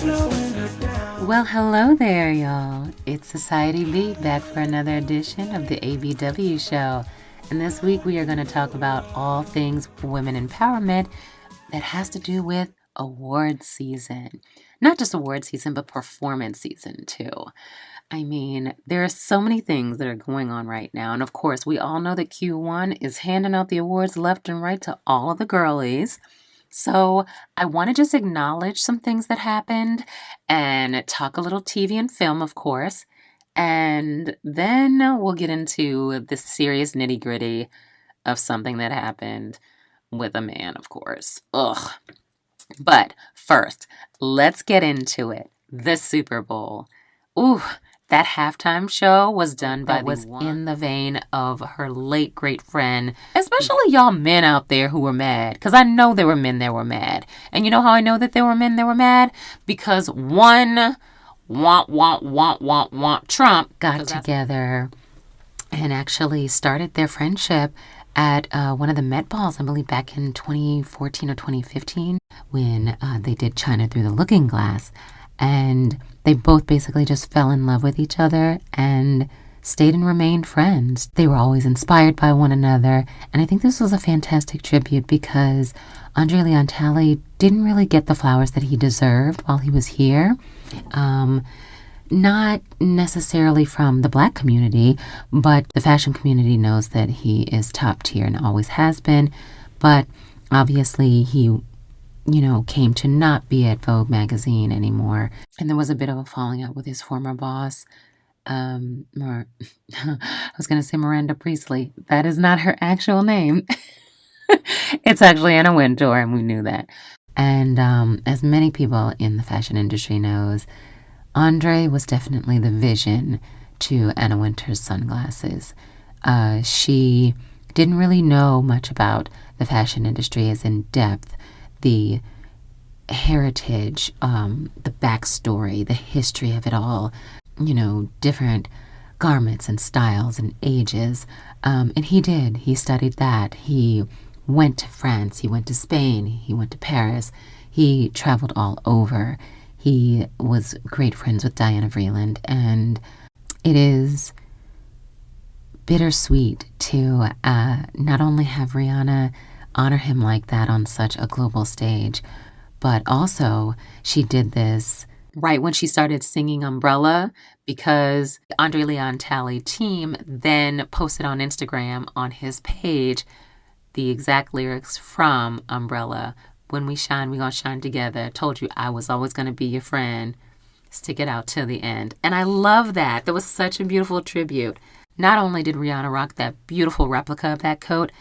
Well, hello there, y'all. It's Society B back for another edition of the ABW show. And this week we are going to talk about all things women empowerment that has to do with awards season. Not just awards season, but performance season too. I mean, there are so many things that are going on right now. And of course, we all know that Q1 is handing out the awards left and right to all of the girlies. So I want to just acknowledge some things that happened and talk a little TV and film, of course. And then we'll get into the serious nitty gritty of something that happened with a man, of course. Ugh. But first, let's get into it. The Super Bowl. Ooh, that halftime show was done by in the vein of her late great friend, especially y'all men out there who were mad, because I know there were men that were mad. And you know how I know that there were men that were mad? Because one Trump got together and actually started their friendship at one of the Met Balls, I believe back in 2014 or 2015, when they did China Through the Looking Glass. And they both basically just fell in love with each other and stayed and remained friends. They were always inspired by one another. And I think this was a fantastic tribute because Andre Leon Talley didn't really get the flowers that he deserved while he was here. Not necessarily from the Black community, but the fashion community knows that he is top tier and always has been. But obviously he came to not be at Vogue magazine anymore. And there was a bit of a falling out with his former boss. I was going to say Miranda Priestley. That is not her actual name. It's actually Anna Wintour, and we knew that. And as many people in the fashion industry knows, Andre was definitely the vision to Anna Wintour's sunglasses. She didn't really know much about the fashion industry as in depth, the heritage, the backstory, the history of it all, different garments and styles and ages. And he did. He studied that. He went to France. He went to Spain. He went to Paris. He traveled all over. He was great friends with Diana Vreeland. And it is bittersweet to not only have Rihanna honor him like that on such a global stage, but also she did this right when she started singing Umbrella, because the Andre Leon Talley team then posted on Instagram on his page the exact lyrics from Umbrella. When we shine, we gonna shine together. Told you I was always gonna be your friend. Stick it out till the end. And I love that. That was such a beautiful tribute. Not only did Rihanna rock that beautiful replica of that coat,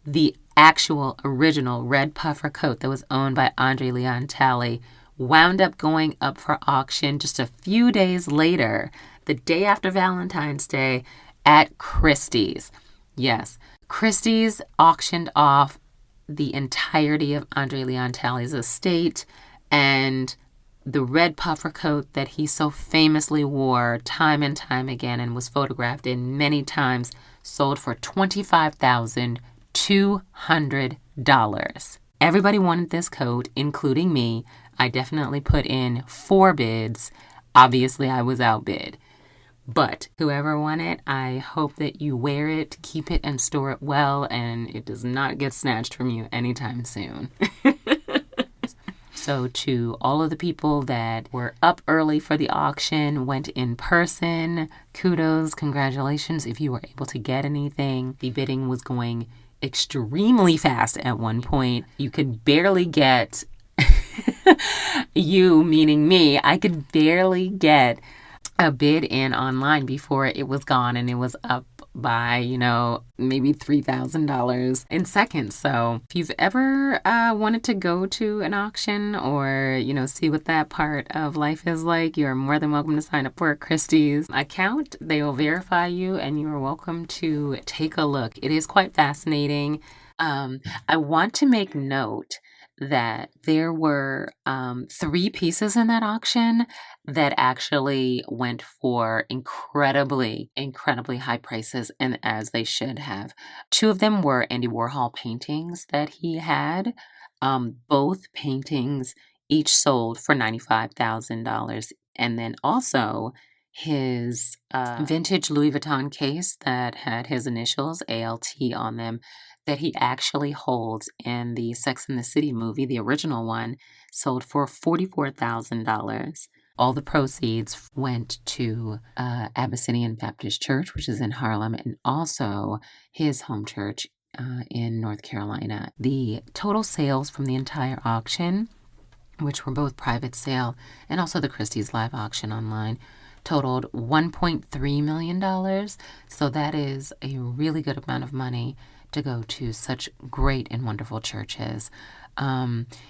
the actual original red puffer coat that was owned by Andre Leon Talley, wound up going up for auction just a few days later, the day after Valentine's Day, at Christie's. Yes, Christie's auctioned off the entirety of Andre Leon Talley's estate, and the red puffer coat that he so famously wore time and time again and was photographed in many times sold for $25,200. Everybody wanted this coat, including me. I definitely put in 4 bids. Obviously, I was outbid. But whoever won it, I hope that you wear it, keep it, and store it well, and it does not get snatched from you anytime soon. So to all of the people that were up early for the auction, went in person, kudos, congratulations if you were able to get anything. The bidding was going extremely fast at one point. You could barely get, you meaning me, I could barely get a bid in online before it was gone, and it was up by, maybe $3,000 in seconds. So if you've ever wanted to go to an auction or, see what that part of life is like, you're more than welcome to sign up for a Christie's account. They will verify you and you are welcome to take a look. It is quite fascinating. I want to make note that there were 3 pieces in that auction that actually went for incredibly, incredibly high prices, and as they should have. 2 of them were Andy Warhol paintings that he had. Both paintings each sold for $95,000. And then also his vintage Louis Vuitton case that had his initials, ALT, on them, that he actually holds in the Sex and the City movie, the original one, sold for $44,000. All the proceeds went to Abyssinian Baptist Church, which is in Harlem, and also his home church in North Carolina. The total sales from the entire auction, which were both private sale and also the Christie's live auction online, totaled $1.3 million. So that is a really good amount of money to go to such great and wonderful churches.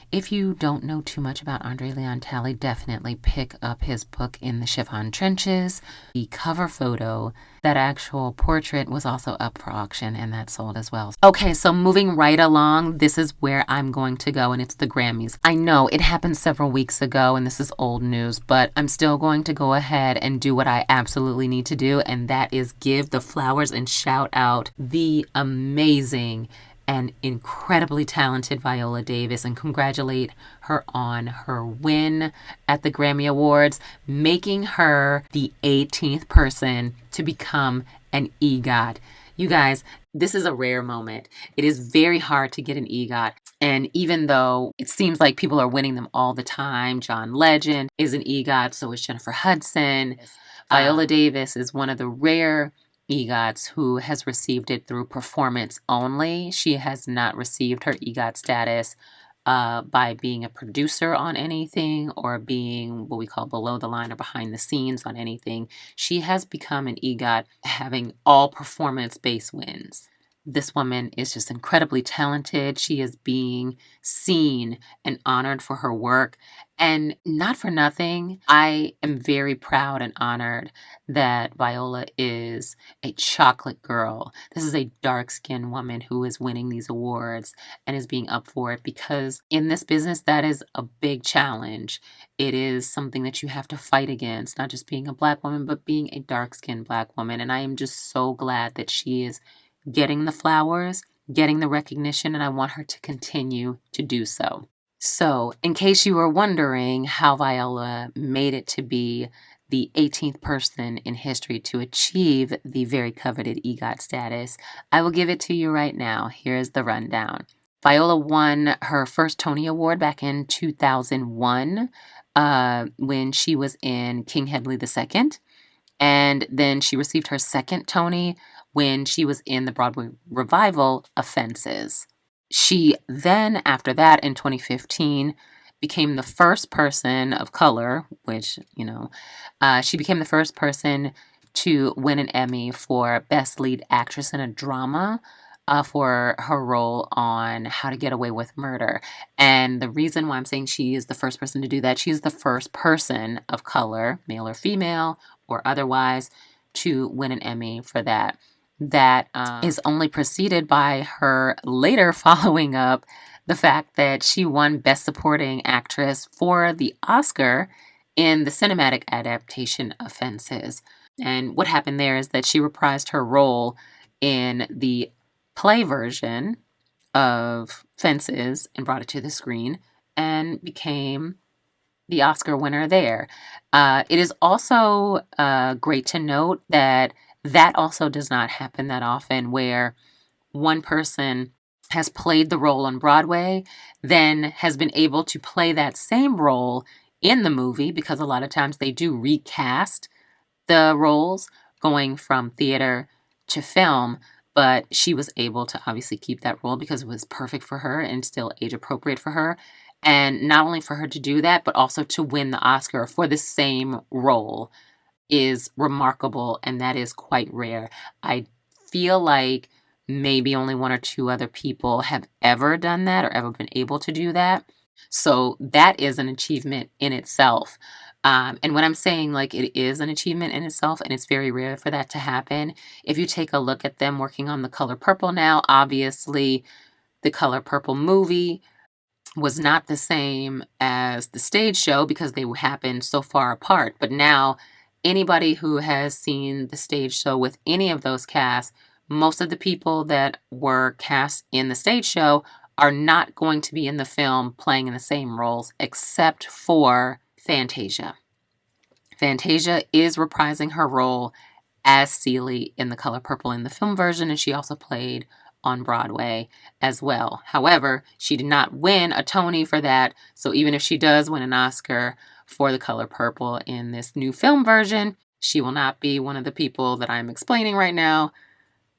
If you don't know too much about Andre Leon Talley, definitely pick up his book, In the Chiffon Trenches. The cover photo, that actual portrait, was also up for auction, and that sold as well. Okay, so moving right along, this is where I'm going to go, and it's the Grammys. I know it happened several weeks ago, and this is old news, but I'm still going to go ahead and do what I absolutely need to do, and that is give the flowers and shout out the amazing and incredibly talented Viola Davis and congratulate her on her win at the Grammy Awards, making her the 18th person to become an EGOT. You guys, this is a rare moment. It is very hard to get an EGOT. And even though it seems like people are winning them all the time, John Legend is an EGOT, so is Jennifer Hudson. Viola Davis is one of the rare EGOTs who has received it through performance only. She has not received her EGOT status by being a producer on anything or being what we call below the line or behind the scenes on anything. She has become an EGOT having all performance-based wins. This woman is just incredibly talented. She is being seen and honored for her work. And not for nothing, I am very proud and honored that Viola is a chocolate girl. This is a dark-skinned woman who is winning these awards and is being up for it, because in this business, that is a big challenge. It is something that you have to fight against, not just being a Black woman, but being a dark-skinned Black woman. And I am just so glad that she is getting the flowers, getting the recognition, and I want her to continue to do so. So, in case you were wondering how Viola made it to be the 18th person in history to achieve the very coveted EGOT status, I will give it to you right now. Here's the rundown. Viola won her first Tony Award back in 2001 when she was in King Hedley II. And then she received her second Tony when she was in the Broadway revival Offenses. She then, after that, in 2015, became the first person of color, which, she became the first person to win an Emmy for Best Lead Actress in a Drama for her role on How to Get Away with Murder. And the reason why I'm saying she is the first person to do that, she is the first person of color, male or female or otherwise, to win an Emmy for that. That is only preceded by her later following up the fact that she won Best Supporting Actress for the Oscar in the cinematic adaptation Offenses. And what happened there is that she reprised her role in the play version of Fences and brought it to the screen and became the Oscar winner there. It is also great to note that also does not happen that often, where one person has played the role on Broadway, then has been able to play that same role in the movie, because a lot of times they do recast the roles going from theater to film, but she was able to obviously keep that role because it was perfect for her and still age appropriate for her. And not only for her to do that, but also to win the Oscar for the same role is remarkable, and that is quite rare. I feel like maybe only one or two other people have ever done that or ever been able to do that. So that is an achievement in itself. And when I'm saying like it is an achievement in itself, and it's very rare for that to happen, if you take a look at them working on The Color Purple now, obviously The Color Purple movie was not the same as the stage show because they happened so far apart. But now anybody who has seen the stage show with any of those casts, most of the people that were cast in the stage show are not going to be in the film playing in the same roles except for Fantasia. Fantasia is reprising her role as Celie in The Color Purple in the film version, and she also played on Broadway as well. However, she did not win a Tony for that, so even if she does win an Oscar for The Color Purple in this new film version, she will not be one of the people that I'm explaining right now,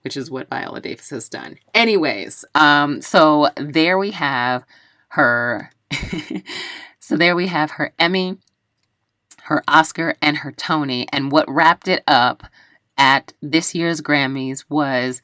which is what Viola Davis has done. Anyways, so there we have her. So there we have her Emmy, her Oscar, and her Tony. And what wrapped it up at this year's Grammys was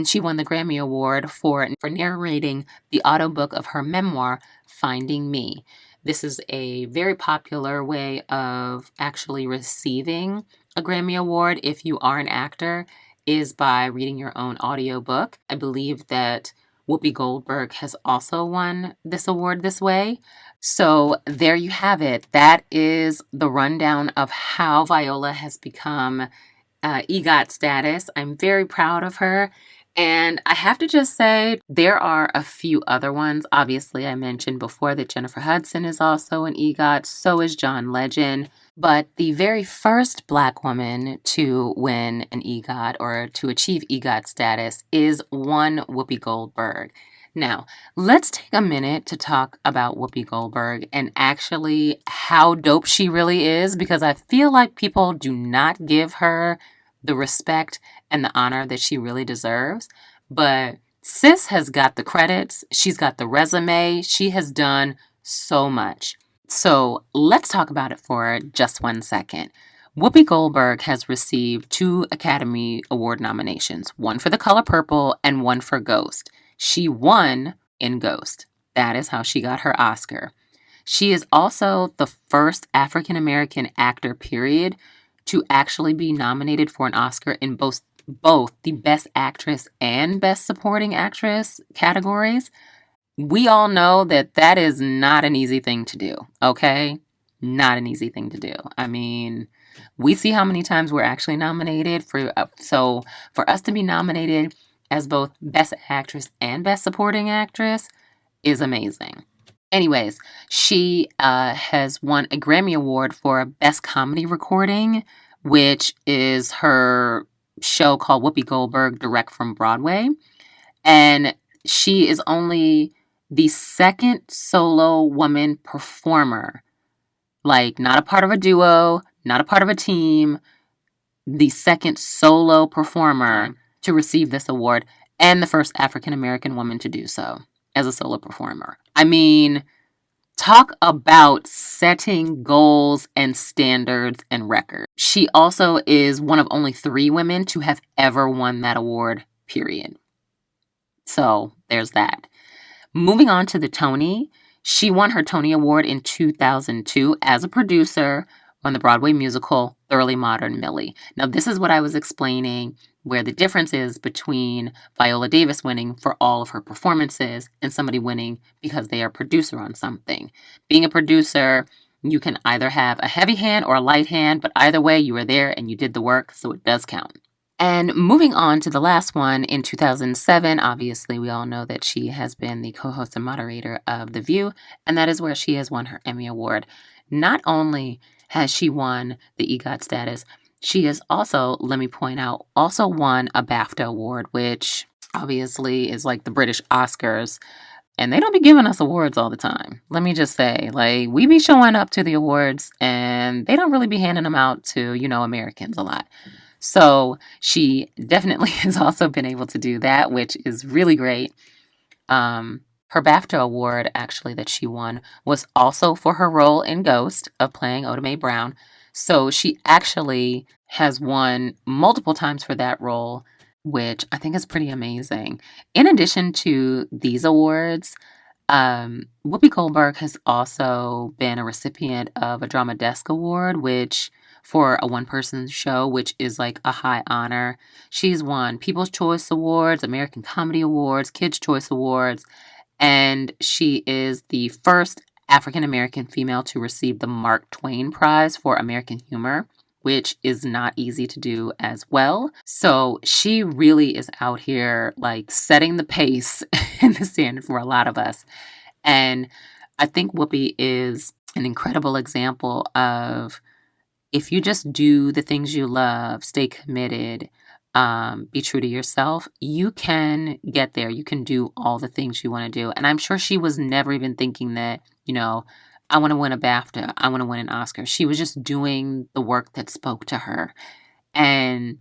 she won the Grammy Award for narrating the audiobook of her memoir, Finding Me. This is a very popular way of actually receiving a Grammy Award if you are an actor, is by reading your own audiobook. I believe that Whoopi Goldberg has also won this award this way. So there you have it. That is the rundown of how Viola has become EGOT status. I'm very proud of her. And I have to just say, there are a few other ones. Obviously, I mentioned before that Jennifer Hudson is also an EGOT. So is John Legend. But the very first Black woman to win an EGOT or to achieve EGOT status is one Whoopi Goldberg. Now, let's take a minute to talk about Whoopi Goldberg and actually how dope she really is, because I feel like people do not give her the respect and the honor that she really deserves. But sis has got the credits. She's got the resume. She has done so much. So let's talk about it for just 1 second. Whoopi Goldberg has received 2 Academy Award nominations, one for The Color Purple and one for Ghost. She won in Ghost. That is how she got her Oscar. She is also the first African American actor, period, to actually be nominated for an Oscar in both the Best Actress and Best Supporting Actress categories. We all know that that is not an easy thing to do, okay? Not an easy thing to do. I mean, we see how many times we're actually nominated so for us to be nominated as both Best Actress and Best Supporting Actress is amazing. Anyways, she has won a Grammy Award for Best Comedy Recording, which is her show called Whoopi Goldberg Direct from Broadway. And she is only the second solo woman performer, like not a part of a duo, not a part of a team, the second solo performer to receive this award, and the first African American woman to do so as a solo performer. I mean, talk about setting goals and standards and records. She also is one of only 3 women to have ever won that award, period. So there's that. Moving on to the Tony, she won her Tony Award in 2002 as a producer on the Broadway musical Thoroughly Modern Millie. Now, this is what I was explaining, where the difference is between Viola Davis winning for all of her performances and somebody winning because they are a producer on something. Being a producer, you can either have a heavy hand or a light hand, but either way, you were there and you did the work, so it does count. And moving on to the last one, in 2007, obviously we all know that she has been the co-host and moderator of The View, and that is where she has won her Emmy Award. Not only has she won the EGOT status, she has also, let me point out, also won a BAFTA award, which obviously is like the British Oscars, and they don't be giving us awards all the time. Let me just say, like, we be showing up to the awards, and they don't really be handing them out to, Americans a lot. So she definitely has also been able to do that, which is really great. Her BAFTA award, actually, that she won was also for her role in Ghost of playing Oda Mae Brown. So she actually has won multiple times for that role, which I think is pretty amazing. In addition to these awards, Whoopi Goldberg has also been a recipient of a Drama Desk Award, which for a one-person show, which is like a high honor. She's won People's Choice Awards, American Comedy Awards, Kids' Choice Awards, and she is the first African-American female to receive the Mark Twain Prize for American Humor, which is not easy to do as well. So she really is out here like setting the pace and the standard for a lot of us. And I think Whoopi is an incredible example of, if you just do the things you love, stay committed, be true to yourself, you can get there. You can do all the things you want to do. And I'm sure she was never even thinking that, I want to win a BAFTA, I want to win an Oscar. She was just doing the work that spoke to her. And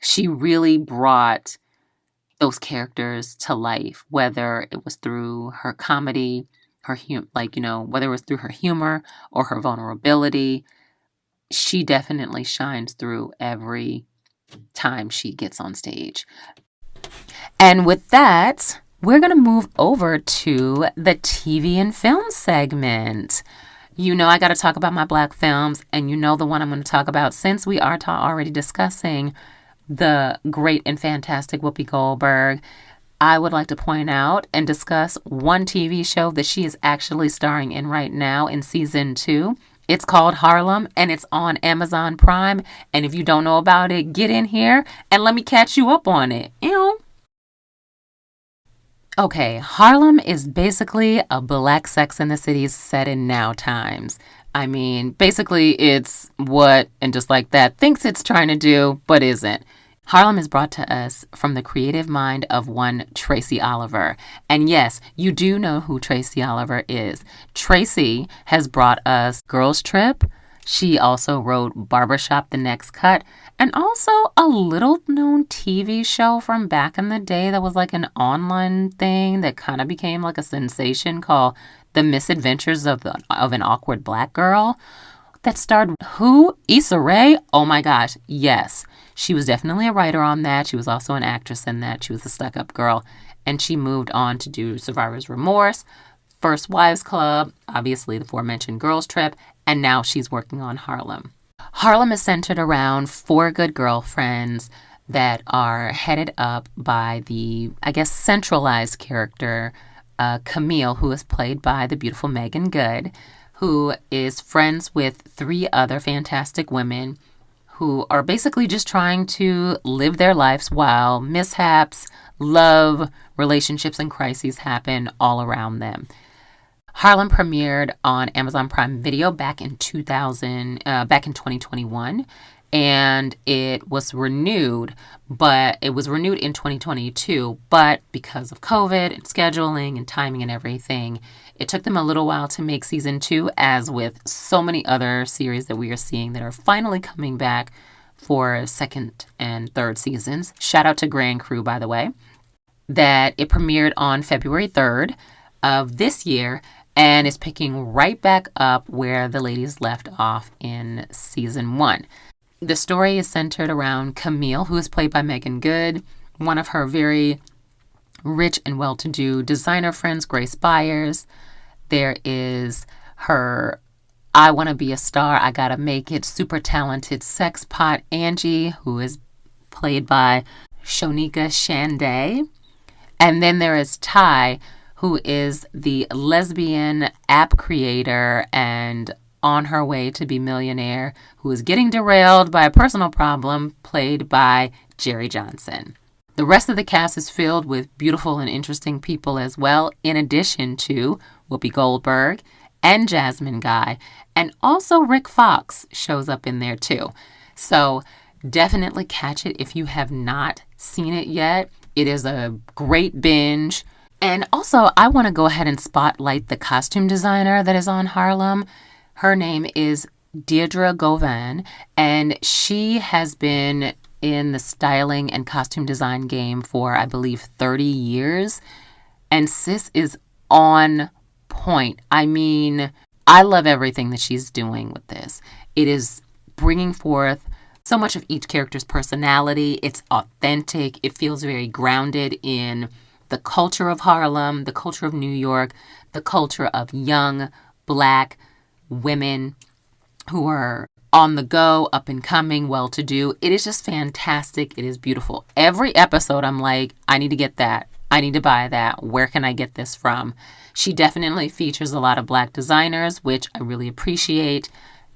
she really brought those characters to life, whether it was through her comedy, whether it was through her humor or her vulnerability. She definitely shines through every time she gets on stage. And with that, we're going to move over to the TV and film segment. I got to talk about my Black films, and the one I'm going to talk about, since we are already discussing the great and fantastic Whoopi Goldberg, I would like to point out and discuss one TV show that she is actually starring in right now in season 2. It's called Harlem, and it's on Amazon Prime. And if you don't know about it, get in here and let me catch you up on it. Okay, Harlem is basically a Black Sex and the City set in now times. I mean, basically it's what, and just like that, thinks it's trying to do, but isn't. Harlem is brought to us from the creative mind of one Tracy Oliver. And yes, you do know who Tracy Oliver is. Tracy has brought us Girls Trip. She also wrote Barbershop The Next Cut, and also a little-known TV show from back in the day that was like an online thing that kind of became like a sensation called The Misadventures of an Awkward Black Girl, that starred who? Issa Rae? Oh my gosh, yes. She was definitely a writer on that. She was also an actress in that. She was a stuck-up girl. And she moved on to do Survivor's Remorse, First Wives Club, obviously the aforementioned Girls Trip, and now she's working on Harlem. Harlem is centered around 4 good girlfriends that are headed up by the, centralized character, Camille, who is played by the beautiful Megan Good, who is friends with 3 other fantastic women who are basically just trying to live their lives while mishaps, love, relationships, and crises happen all around them. Harlem premiered on Amazon Prime Video back in 2021, and it was renewed, but it was renewed in 2022, but because of COVID and scheduling and timing and everything, it took them a little while to make season 2, as with so many other series that we are seeing that are finally coming back for second and third seasons. Shout out to Grand Crew, by the way, that it premiered on February 3rd of this year, and is picking right back up where the ladies left off in season 1. The story is centered around Camille, who is played by Megan Good, one of her very rich and well-to-do designer friends, Grace Byers. There is her I want to be a star, I gotta make it, super talented sex pot, Angie, who is played by Shonika Shanday. And then there is Tye, who is the lesbian app creator and on her way to be millionaire, who is getting derailed by a personal problem, played by Jerry Johnson. The rest of the cast is filled with beautiful and interesting people as well, in addition to Whoopi Goldberg and Jasmine Guy, and also Rick Fox shows up in there too. So definitely catch it if you have not seen it yet. It is a great binge. And also, I want to go ahead and spotlight the costume designer that is on Harlem. Her name is Deirdre Govan, and she has been in the styling and costume design game for, I believe, 30 years. And sis is on point. I mean, I love everything that she's doing with this. It is bringing forth so much of each character's personality. It's authentic. It feels very grounded in the culture of Harlem, the culture of New York, the culture of young Black women who are on the go, up and coming, well-to-do. It is just fantastic. It is beautiful. Every episode, I'm like, I need to get that. I need to buy that. Where can I get this from? She definitely features a lot of Black designers, which I really appreciate.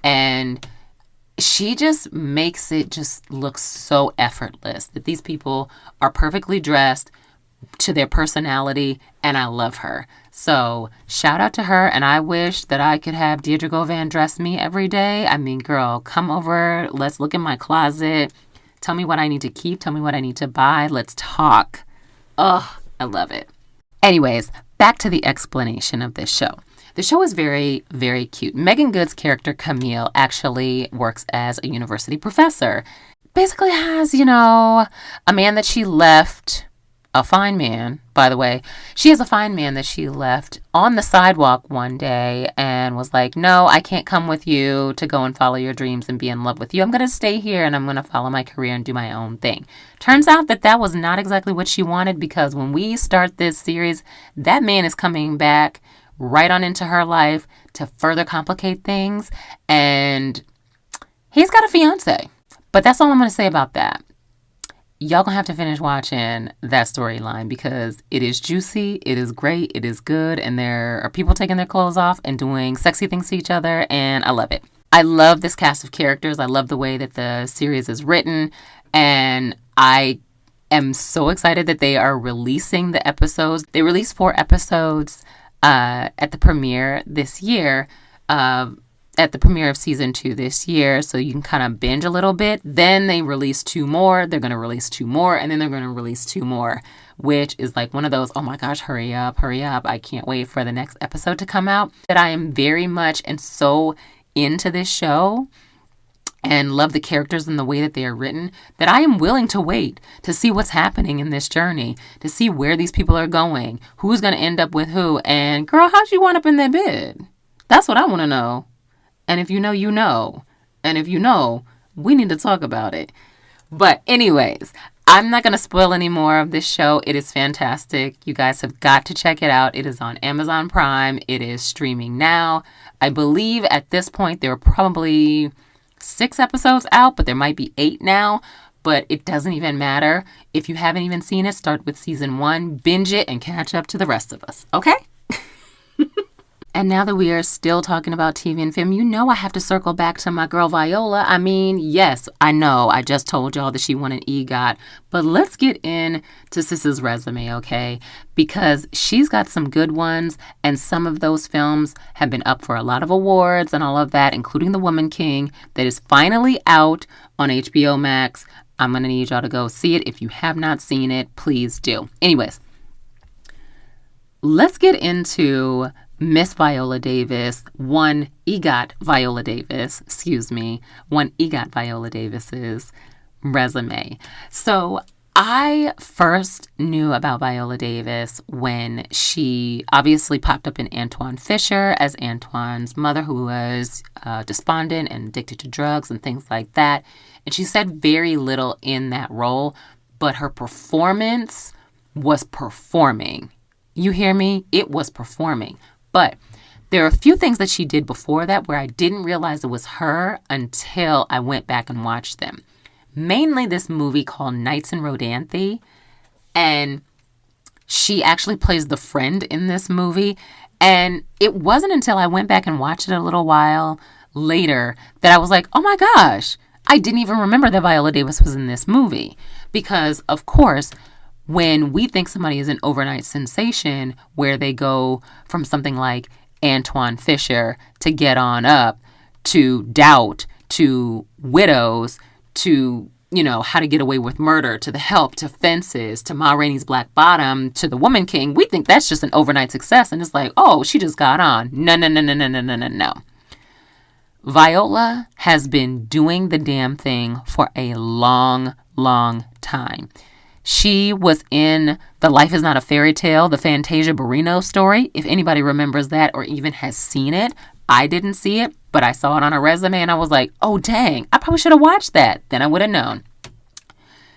And she just makes it just look so effortless that these people are perfectly dressed to their personality, and I love her. So shout out to her, and I wish that I could have Deirdre Govan dress me every day. I mean, girl, come over. Let's look in my closet. Tell me what I need to keep. Tell me what I need to buy. Let's talk. Oh, I love it. Anyways, back to the explanation of this show. The show is very, very cute. Megan Good's character, Camille, actually works as a university professor. Basically has, a man that she left, a fine man, by the way. She has a fine man that she left on the sidewalk one day and was like, no, I can't come with you to go and follow your dreams and be in love with you. I'm going to stay here and I'm going to follow my career and do my own thing. Turns out that was not exactly what she wanted, because when we start this series, that man is coming back right on into her life to further complicate things. And he's got a fiance. But that's all I'm going to say about that. Y'all gonna have to finish watching that storyline, because it is juicy, it is great, it is good, and there are people taking their clothes off and doing sexy things to each other, and I love it. I love this cast of characters. I love the way that the series is written, and I am so excited that they are releasing the episodes. They released 4 episodes at the premiere this year, at the premiere of season 2 this year, so you can kind of binge a little bit. Then they release 2 more, they're going to release 2 more, and then they're going to release 2 more, which is like one of those, oh my gosh, hurry up, I can't wait for the next episode to come out. That I am very much and so into this show and love the characters and the way that they are written, that I am willing to wait to see what's happening in this journey, to see where these people are going, who's going to end up with who, and girl, how'd you wind up in that bed? That's what I want to know. And if you know, you know. And if you know, we need to talk about it. But anyways, I'm not going to spoil any more of this show. It is fantastic. You guys have got to check it out. It is on Amazon Prime. It is streaming now. I believe at this point there are probably 6 episodes out, but there might be 8 now. But it doesn't even matter. If you haven't even seen it, start with season 1, binge it, and catch up to the rest of us. Okay? And now that we are still talking about TV and film, I have to circle back to my girl Viola. I mean, yes, I know. I just told y'all that she won an EGOT. But let's get into Sis's resume, okay? Because she's got some good ones, and some of those films have been up for a lot of awards and all of that, including The Woman King, that is finally out on HBO Max. I'm going to need y'all to go see it. If you have not seen it, please do. Anyways, let's get into Miss Viola Davis, one EGOT Viola Davis's resume. So I first knew about Viola Davis when she obviously popped up in Antoine Fisher as Antoine's mother, who was despondent and addicted to drugs and things like that. And she said very little in that role, but her performance was performing. You hear me? It was performing. But there are a few things that she did before that where I didn't realize it was her until I went back and watched them. Mainly this movie called Nights in Rodanthe. And she actually plays the friend in this movie. And it wasn't until I went back and watched it a little while later that I was like, oh my gosh, I didn't even remember that Viola Davis was in this movie. Because, of course, when we think somebody is an overnight sensation where they go from something like Antoine Fisher to Get On Up to Doubt to Widows to, How to Get Away with Murder to The Help to Fences to Ma Rainey's Black Bottom to The Woman King, we think that's just an overnight success. And it's like, oh, she just got on. No. Viola has been doing the damn thing for a long, long time. She was in The Life is Not a Fairy Tale, the Fantasia Barrino story. If anybody remembers that or even has seen it, I didn't see it, but I saw it on her resume and I was like, oh, dang, I probably should have watched that. Then I would have known.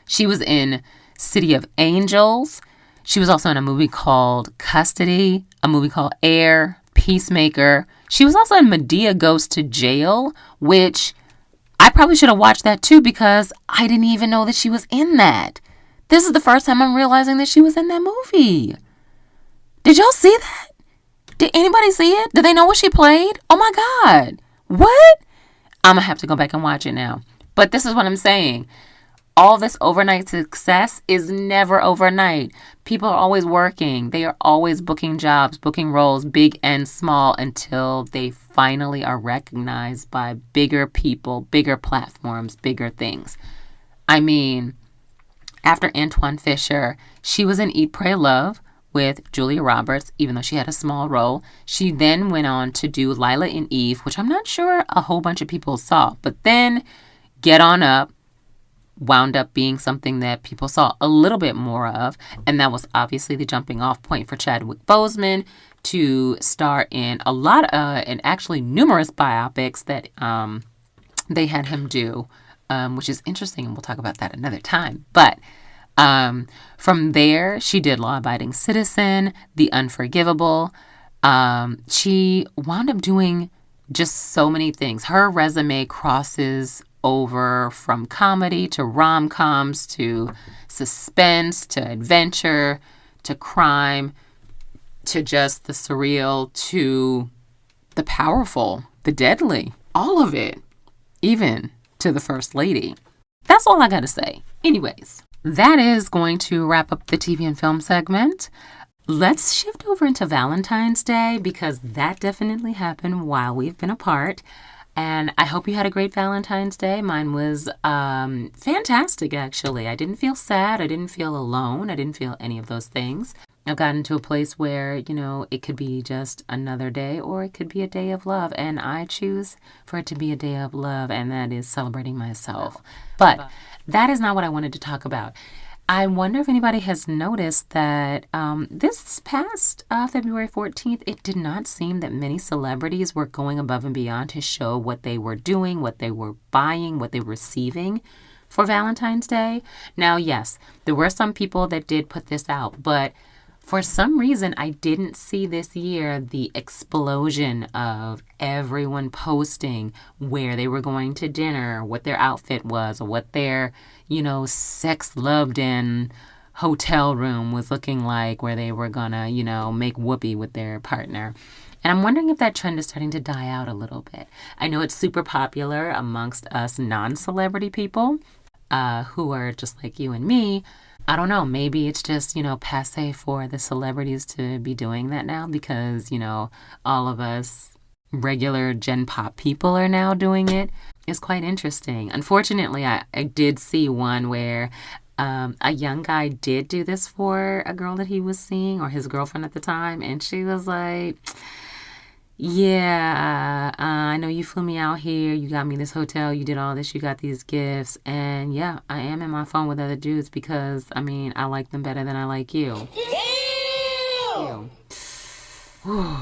She was in City of Angels. She was also in a movie called Custody, a movie called Air, Peacemaker. She was also in Medea Goes to Jail, which I probably should have watched that too because I didn't even know that she was in that. This is the first time I'm realizing that she was in that movie. Did y'all see that? Did anybody see it? Did they know what she played? Oh my God. What? I'm going to have to go back and watch it now. But this is what I'm saying. All this overnight success is never overnight. People are always working. They are always booking jobs, booking roles, big and small, until they finally are recognized by bigger people, bigger platforms, bigger things. I mean, after Antoine Fisher, she was in Eat, Pray, Love with Julia Roberts, even though she had a small role. She then went on to do Lila and Eve, which I'm not sure a whole bunch of people saw. But then Get On Up wound up being something that people saw a little bit more of. And that was obviously the jumping off point for Chadwick Boseman to star in a lot of, and actually numerous biopics that they had him do, which is interesting. And we'll talk about that another time. But from there, she did Law Abiding Citizen, The Unforgivable. She wound up doing just so many things. Her resume crosses over from comedy to rom-coms to suspense to adventure to crime to just the surreal to the powerful, the deadly, all of it, even to the First Lady. That's all I gotta say. Anyways, that is going to wrap up the TV and film segment. Let's shift over into Valentine's Day, because that definitely happened while we've been apart. And I hope you had a great Valentine's Day. Mine was fantastic, actually. I didn't feel sad. I didn't feel alone. I didn't feel any of those things. I've gotten to a place where, it could be just another day or it could be a day of love. And I choose for it to be a day of love, and that is celebrating myself. But that is not what I wanted to talk about. I wonder if anybody has noticed that this past February 14th, it did not seem that many celebrities were going above and beyond to show what they were doing, what they were buying, what they were receiving for Valentine's Day. Now, yes, there were some people that did put this out, but for some reason, I didn't see this year the explosion of everyone posting where they were going to dinner, what their outfit was, or what their, sex-loved-in hotel room was looking like, where they were gonna, make whoopee with their partner. And I'm wondering if that trend is starting to die out a little bit. I know it's super popular amongst us non-celebrity people who are just like you and me. I don't know, maybe it's just, passe for the celebrities to be doing that now because, all of us regular Gen Pop people are now doing it. It's quite interesting. Unfortunately, I did see one where a young guy did do this for a girl that he was seeing, or his girlfriend at the time, and she was like, yeah, I know you flew me out here, you got me this hotel, you did all this, you got these gifts, and yeah, I am in my phone with other dudes because, I like them better than I like you. Ew. Whew.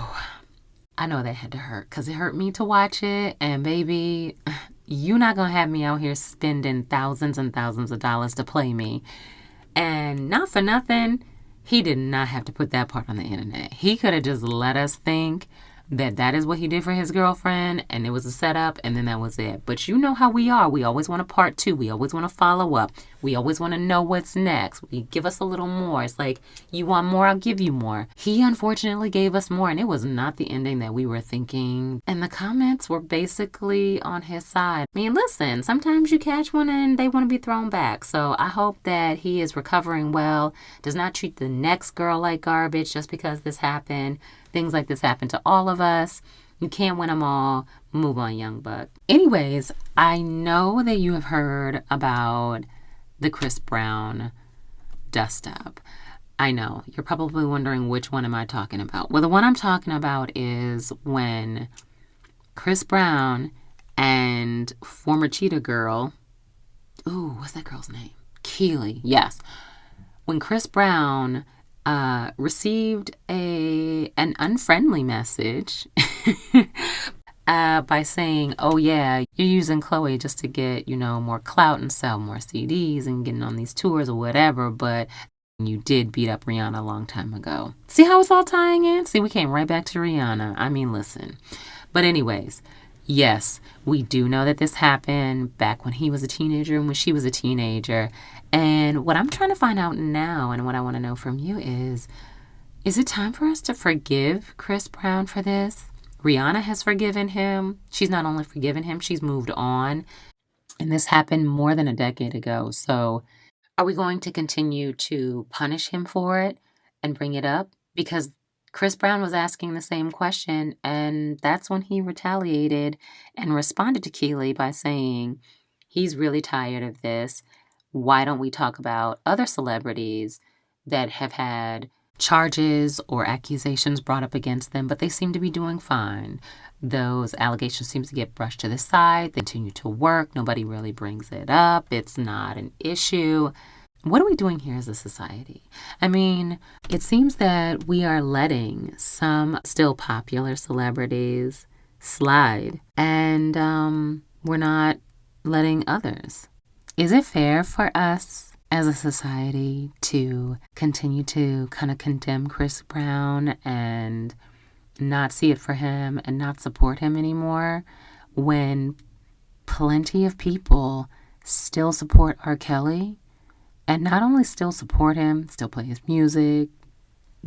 I know that had to hurt, because it hurt me to watch it, and baby, you're not going to have me out here spending thousands and thousands of dollars to play me. And not for nothing, he did not have to put that part on the internet. He could have just let us think that is what he did for his girlfriend, and it was a setup, and then that was it. But you know how we are. We always want a part two. We always want to follow up. We always want to know what's next. We give us a little more. It's like, you want more, I'll give you more. He unfortunately gave us more, and it was not the ending that we were thinking. And the comments were basically on his side. Listen, sometimes you catch one and they want to be thrown back. So I hope that he is recovering well, does not treat the next girl like garbage just because this happened. Things like this happen to all of us. You can't win them all. Move on, young buck. Anyways, I know that you have heard about the Chris Brown dust up. I know. You're probably wondering, which one am I talking about? Well, the one I'm talking about is when Chris Brown and former Cheetah Girl, what's that girl's name? Keely, yes. When Chris Brown received an unfriendly message by saying, oh yeah, you're using Chloe just to get, more clout and sell more CDs and getting on these tours or whatever, but you did beat up Rihanna a long time ago. See how it's all tying in? See, we came right back to Rihanna. Listen. But anyways, yes, we do know that this happened back when he was a teenager and when she was a teenager. And what I'm trying to find out now, and what I want to know from you is it time for us to forgive Chris Brown for this? Rihanna has forgiven him. She's not only forgiven him, she's moved on. And this happened more than a decade ago. So are we going to continue to punish him for it and bring it up? Because Chris Brown was asking the same question, and that's when he retaliated and responded to Keely by saying he's really tired of this. Why don't we talk about other celebrities that have had charges or accusations brought up against them, but they seem to be doing fine? Those allegations seem to get brushed to the side. They continue to work. Nobody really brings it up. It's not an issue. What are we doing here as a society? I mean, it seems that we are letting some still popular celebrities slide, and we're not letting others. Is it fair for us as a society to continue to kind of condemn Chris Brown and not see it for him and not support him anymore when plenty of people still support R. Kelly? And not only still support him, still play his music,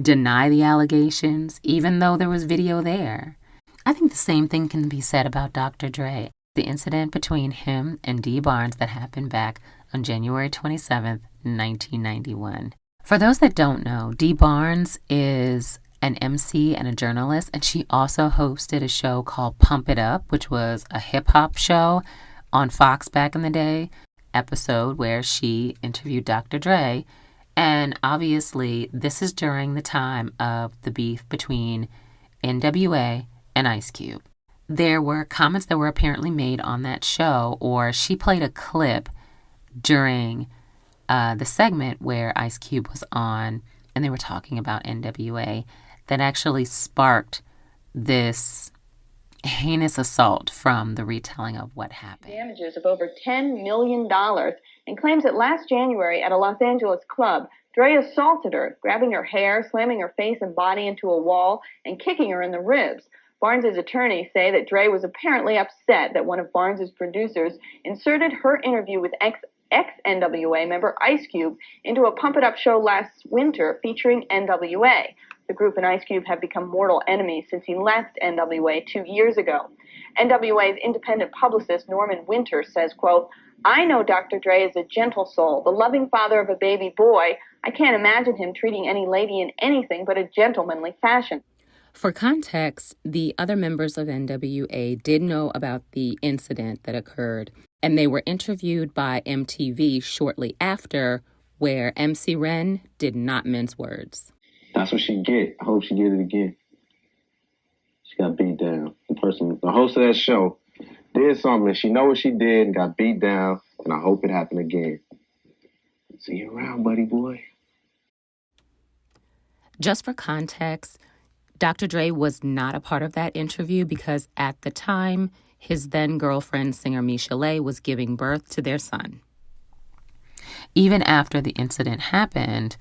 deny the allegations, even though there was video there. I think the same thing can be said about Dr. Dre. The incident between him and Dee Barnes that happened back on January 27th, 1991. For those that don't know, Dee Barnes is an MC and a journalist, and she also hosted a show called Pump It Up, which was a hip-hop show on Fox back in the day, episode where she interviewed Dr. Dre. And obviously, this is during the time of the beef between NWA and Ice Cube. There were comments that were apparently made on that show, or she played a clip during the segment where Ice Cube was on and they were talking about NWA that actually sparked this heinous assault from the retelling of what happened. Damages of over $10 million and claims that last January at a Los Angeles club, Dre assaulted her, grabbing her hair, slamming her face and body into a wall, and kicking her in the ribs. Barnes' attorneys say that Dre was apparently upset that one of Barnes' producers inserted her interview with ex-NWA member Ice Cube into a Pump It Up show last winter featuring NWA. The group and Ice Cube have become mortal enemies since he left NWA 2 years ago. NWA's independent publicist Norman Winters says, quote, "I know Dr. Dre is a gentle soul, the loving father of a baby boy. I can't imagine him treating any lady in anything but a gentlemanly fashion." For context, the other members of NWA did know about the incident that occurred, and they were interviewed by MTV shortly after, where MC Ren did not mince words. That's what she get. I hope she get it again. She got beat down. The host of that show, did something. She know what she did and got beat down, and I hope it happened again. See you around, buddy boy. Just for context, Dr. Dre was not a part of that interview because at the time, his then-girlfriend, singer Michel'le, was giving birth to their son. Even after the incident happened,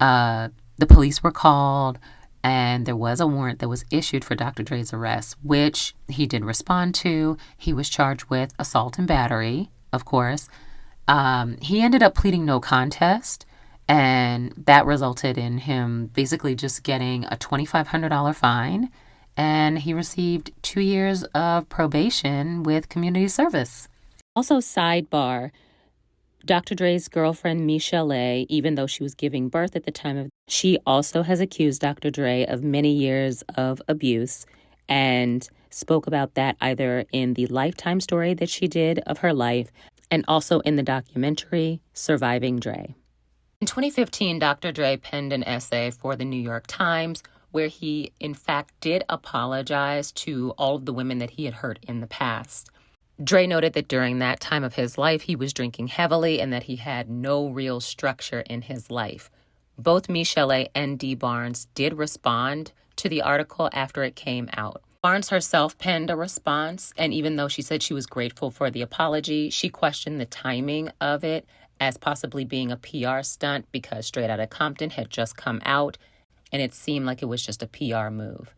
the police were called, and there was a warrant that was issued for Dr. Dre's arrest, which he did respond to. He was charged with assault and battery, of course. He ended up pleading no contest, and that resulted in him basically just getting a $2,500 fine, and he received 2 years of probation with community service. Also, sidebar, Dr. Dre's girlfriend, Michel'le, even though she was giving birth at the time she also has accused Dr. Dre of many years of abuse and spoke about that either in the Lifetime story that she did of her life and also in the documentary Surviving Dre. In 2015, Dr. Dre penned an essay for the New York Times where he, in fact, did apologize to all of the women that he had hurt in the past. Dre noted that during that time of his life, he was drinking heavily and that he had no real structure in his life. Both Michel'le and Dee Barnes did respond to the article after it came out. Barnes herself penned a response, and even though she said she was grateful for the apology, she questioned the timing of it as possibly being a PR stunt because Straight Outta Compton had just come out, and it seemed like it was just a PR move.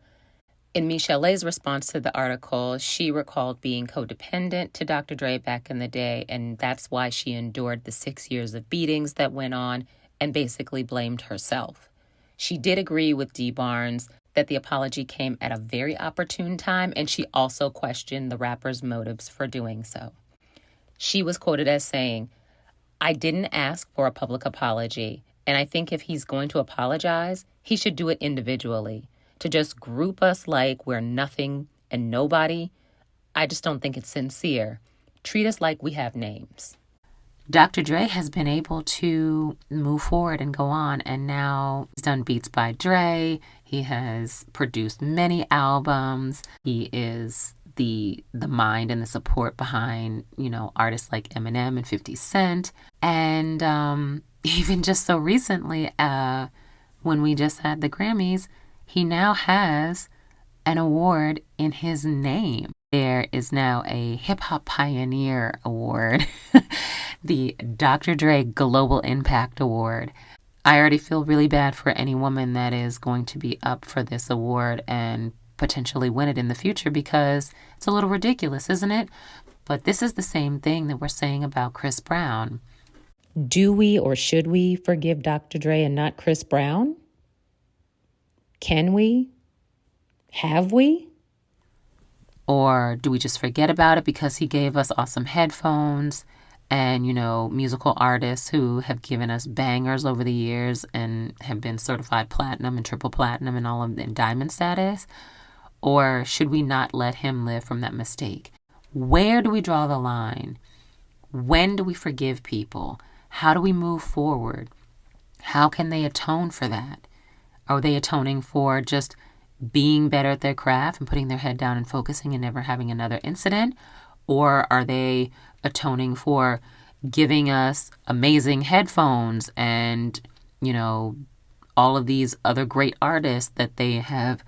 In Michel'le's response to the article, she recalled being codependent to Dr. Dre back in the day, and that's why she endured the 6 years of beatings that went on and basically blamed herself. She did agree with Dee Barnes that the apology came at a very opportune time, and she also questioned the rapper's motives for doing so. She was quoted as saying, "I didn't ask for a public apology, and I think if he's going to apologize, he should do it individually. To just group us like we're nothing and nobody, I just don't think it's sincere. Treat us like we have names." Dr. Dre has been able to move forward and go on, and now he's done Beats by Dre. He has produced many albums. He is the mind and the support behind, artists like Eminem and 50 Cent. And even just so recently, when we just had the Grammys, he now has an award in his name. There is now a Hip Hop Pioneer Award, the Dr. Dre Global Impact Award. I already feel really bad for any woman that is going to be up for this award and potentially win it in the future, because it's a little ridiculous, isn't it? But this is the same thing that we're saying about Chris Brown. Do we or should we forgive Dr. Dre and not Chris Brown? Can we? Have we? Or do we just forget about it because he gave us awesome headphones and, musical artists who have given us bangers over the years and have been certified platinum and triple platinum and all of in diamond status? Or should we not let him live from that mistake? Where do we draw the line? When do we forgive people? How do we move forward? How can they atone for that? Are they atoning for just being better at their craft and putting their head down and focusing and never having another incident? Or are they atoning for giving us amazing headphones and, all of these other great artists that they have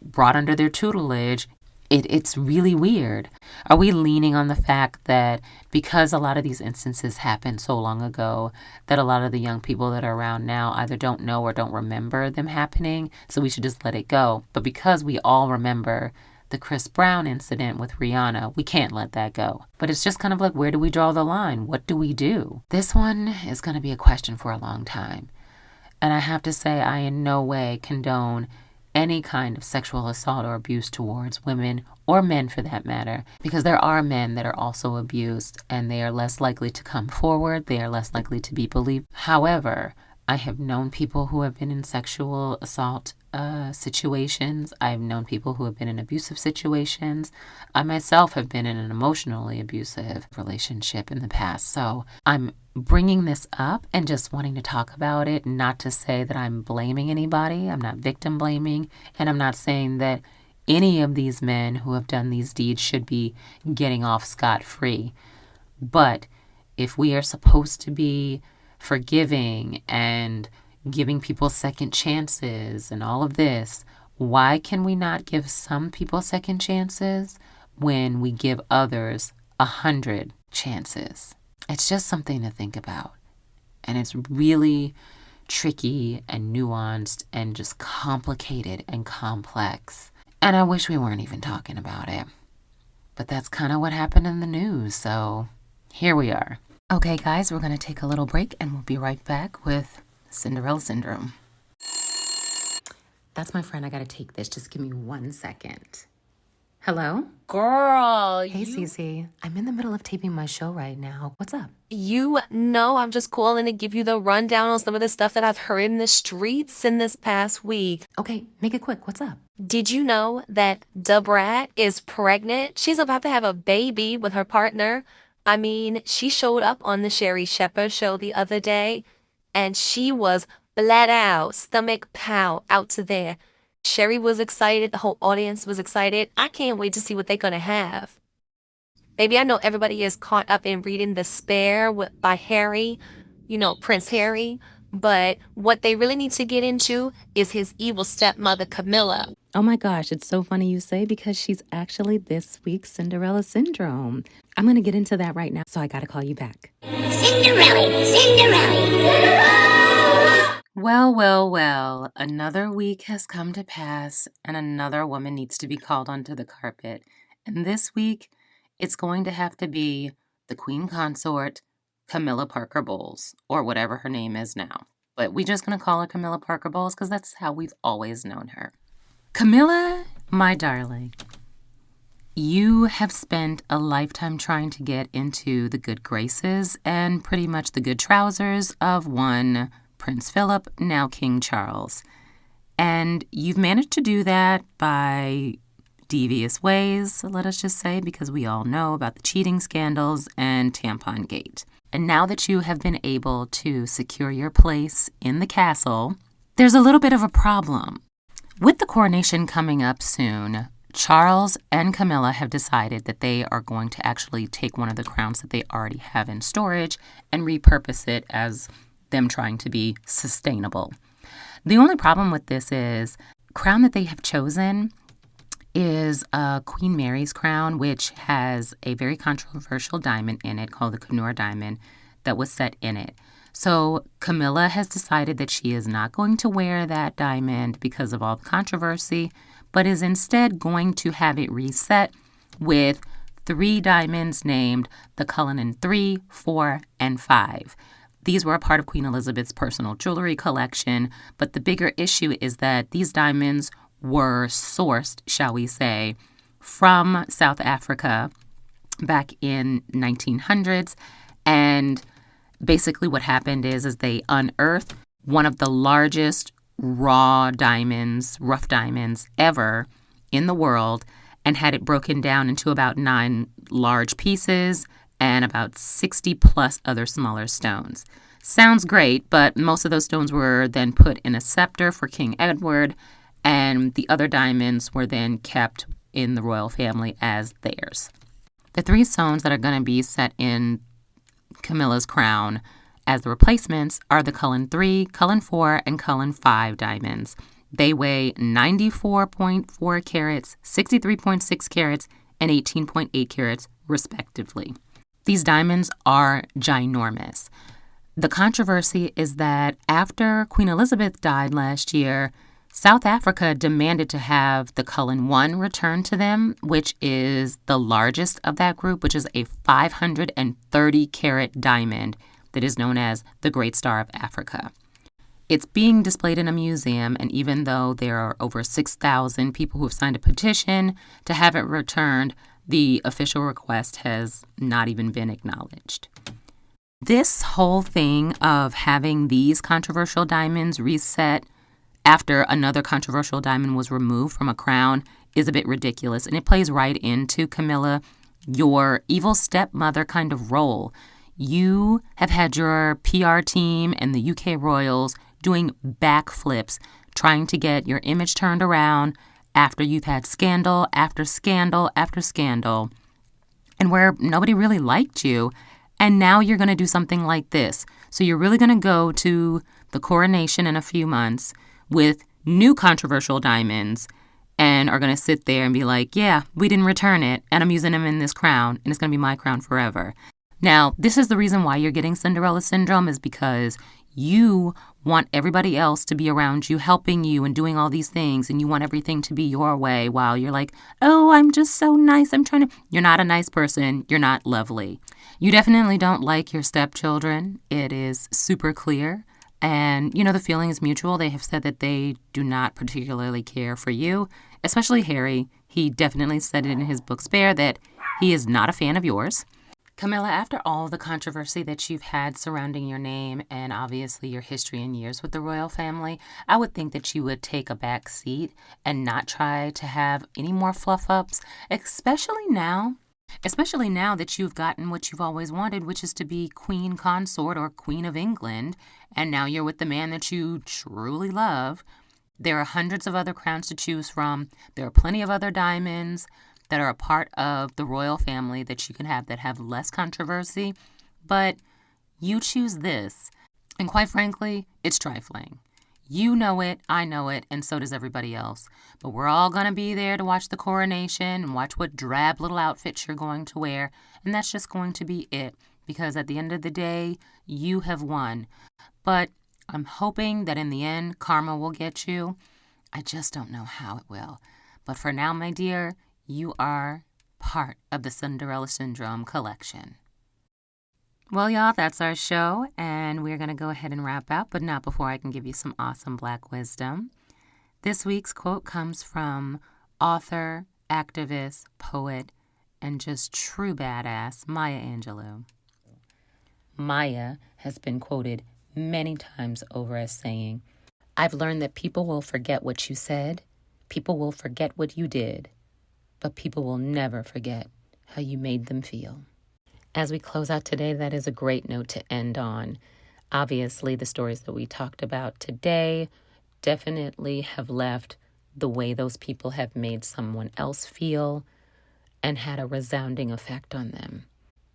brought under their tutelage? It's really weird. Are we leaning on the fact that because a lot of these instances happened so long ago, that a lot of the young people that are around now either don't know or don't remember them happening, so we should just let it go? But because we all remember the Chris Brown incident with Rihanna, we can't let that go. But it's just kind of like, where do we draw the line? What do we do? This one is going to be a question for a long time. And I have to say, I in no way condone any kind of sexual assault or abuse towards women or men for that matter, because there are men that are also abused and they are less likely to come forward. They are less likely to be believed. However, I have known people who have been in sexual assault situations. I've known people who have been in abusive situations. I myself have been in an emotionally abusive relationship in the past. So I'm bringing this up and just wanting to talk about it, not to say that I'm blaming anybody. I'm not victim blaming. And I'm not saying that any of these men who have done these deeds should be getting off scot-free. But if we are supposed to be forgiving and giving people second chances and all of this, why can we not give some people second chances when we give others 100 chances? It's just something to think about. And it's really tricky and nuanced and just complicated and complex. And I wish we weren't even talking about it. But that's kind of what happened in the news, so here we are. Okay, guys, we're going to take a little break and we'll be right back with Cinderella Syndrome. That's my friend. I got to take this. Just give me 1 second. Hello? Girl, Hey, Cece. I'm in the middle of taping my show right now. What's up? you know I'm just calling to give you the rundown on some of the stuff that I've heard in the streets in this past week. Okay, make it quick. What's up? Did you know that Da Brat is pregnant? She's about to have a baby with her partner. I mean, she showed up on the Sherry Shepherd show the other day, and she was flat out, stomach pow, out to there. Sherry was excited. The whole audience was excited. I can't wait to see what they're going to have. Baby, I know everybody is caught up in reading The Spare by Harry, Prince Harry, but what they really need to get into is his evil stepmother, Camilla. Oh my gosh, it's so funny you say, because she's actually this week's Cinderella Syndrome. I'm going to get into that right now, so I got to call you back. Cinderella. Well, another week has come to pass, and another woman needs to be called onto the carpet. And this week, it's going to have to be the Queen Consort, Camilla Parker Bowles, or whatever her name is now. But we're just going to call her Camilla Parker Bowles because that's how we've always known her. Camilla, my darling, you have spent a lifetime trying to get into the good graces and pretty much the good trousers of one Prince Philip, now King Charles. And you've managed to do that by devious ways, let us just say, because we all know about the cheating scandals and tampon gate. And now that you have been able to secure your place in the castle, there's a little bit of a problem. With the coronation coming up soon, Charles and Camilla have decided that they are going to actually take one of the crowns that they already have in storage and repurpose it as them trying to be sustainable. The only problem with this is crown that they have chosen is Queen Mary's crown, which has a very controversial diamond in it called the Kenora diamond that was set in it. So Camilla has decided that she is not going to wear that diamond because of all the controversy, but is instead going to have it reset with 3 diamonds named the Cullinan 3, 4, and 5. These were a part of Queen Elizabeth's personal jewelry collection, but the bigger issue is that these diamonds were sourced, shall we say, from South Africa back in 1900s, and basically what happened is they unearthed one of the largest raw diamonds, rough diamonds ever in the world, and had it broken down into about 9 large pieces and about 60 plus other smaller stones. Sounds great, but most of those stones were then put in a scepter for King Edward, and the other diamonds were then kept in the royal family as theirs. The 3 stones that are going to be set in Camilla's crown as the replacements are the Cullen 3, Cullen 4, and Cullen 5 diamonds. They weigh 94.4 carats, 63.6 carats, and 18.8 carats, respectively. These diamonds are ginormous. The controversy is that after Queen Elizabeth died last year, South Africa demanded to have the Cullen 1 returned to them, which is the largest of that group, which is a 530-carat diamond that is known as the Great Star of Africa. It's being displayed in a museum, and even though there are over 6,000 people who have signed a petition to have it returned, the official request has not even been acknowledged. This whole thing of having these controversial diamonds reset after another controversial diamond was removed from a crown is a bit ridiculous, and it plays right into, Camilla, your evil stepmother kind of role. You have had your PR team and the UK royals doing backflips, trying to get your image turned around after you've had scandal after scandal after scandal, and where nobody really liked you, and now you're going to do something like this. So you're really going to go to the coronation in a few months with new controversial diamonds and are going to sit there and be like, yeah, we didn't return it, and I'm using them in this crown, and it's going to be my crown forever. Now, this is the reason why you're getting Cinderella syndrome, is because you want everybody else to be around you, helping you and doing all these things, and you want everything to be your way while you're like, oh, I'm just so nice. You're not a nice person. You're not lovely. You definitely don't like your stepchildren. It is super clear. And, the feeling is mutual. They have said that they do not particularly care for you, especially Harry. He definitely said it in his book Spare that he is not a fan of yours. Camilla, after all the controversy that you've had surrounding your name and obviously your history and years with the royal family, I would think that you would take a back seat and not try to have any more fluff-ups, especially now that you've gotten what you've always wanted, which is to be Queen Consort or Queen of England, and now you're with the man that you truly love. There are hundreds of other crowns to choose from. There are plenty of other diamonds that are a part of the royal family that you can have that have less controversy, but you choose this. And quite frankly, it's trifling. You know it, I know it, and so does everybody else. But we're all going to be there to watch the coronation and watch what drab little outfits you're going to wear, and that's just going to be it, because at the end of the day, you have won. But I'm hoping that in the end, karma will get you. I just don't know how it will. But for now, my dear, you are part of the Cinderella Syndrome collection. Well, y'all, that's our show, and we're going to go ahead and wrap up, but not before I can give you some awesome Black wisdom. This week's quote comes from author, activist, poet, and just true badass Maya Angelou. Maya has been quoted many times over as saying, "I've learned that people will forget what you said, people will forget what you did, but people will never forget how you made them feel." As we close out today, that is a great note to end on. Obviously, the stories that we talked about today definitely have left the way those people have made someone else feel and had a resounding effect on them.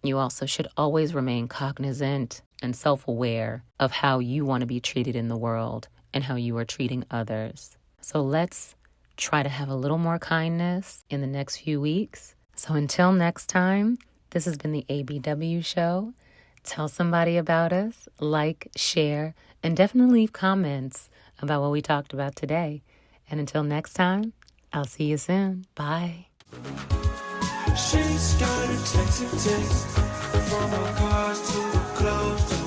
You also should always remain cognizant and self-aware of how you want to be treated in the world and how you are treating others. So let's try to have a little more kindness in the next few weeks. So until next time, this has been the ABW Show. Tell somebody about us, like, share, and definitely leave comments about what we talked about today. And until next time, I'll see you soon. Bye. She's got a sexy taste, from her cars to her clothes.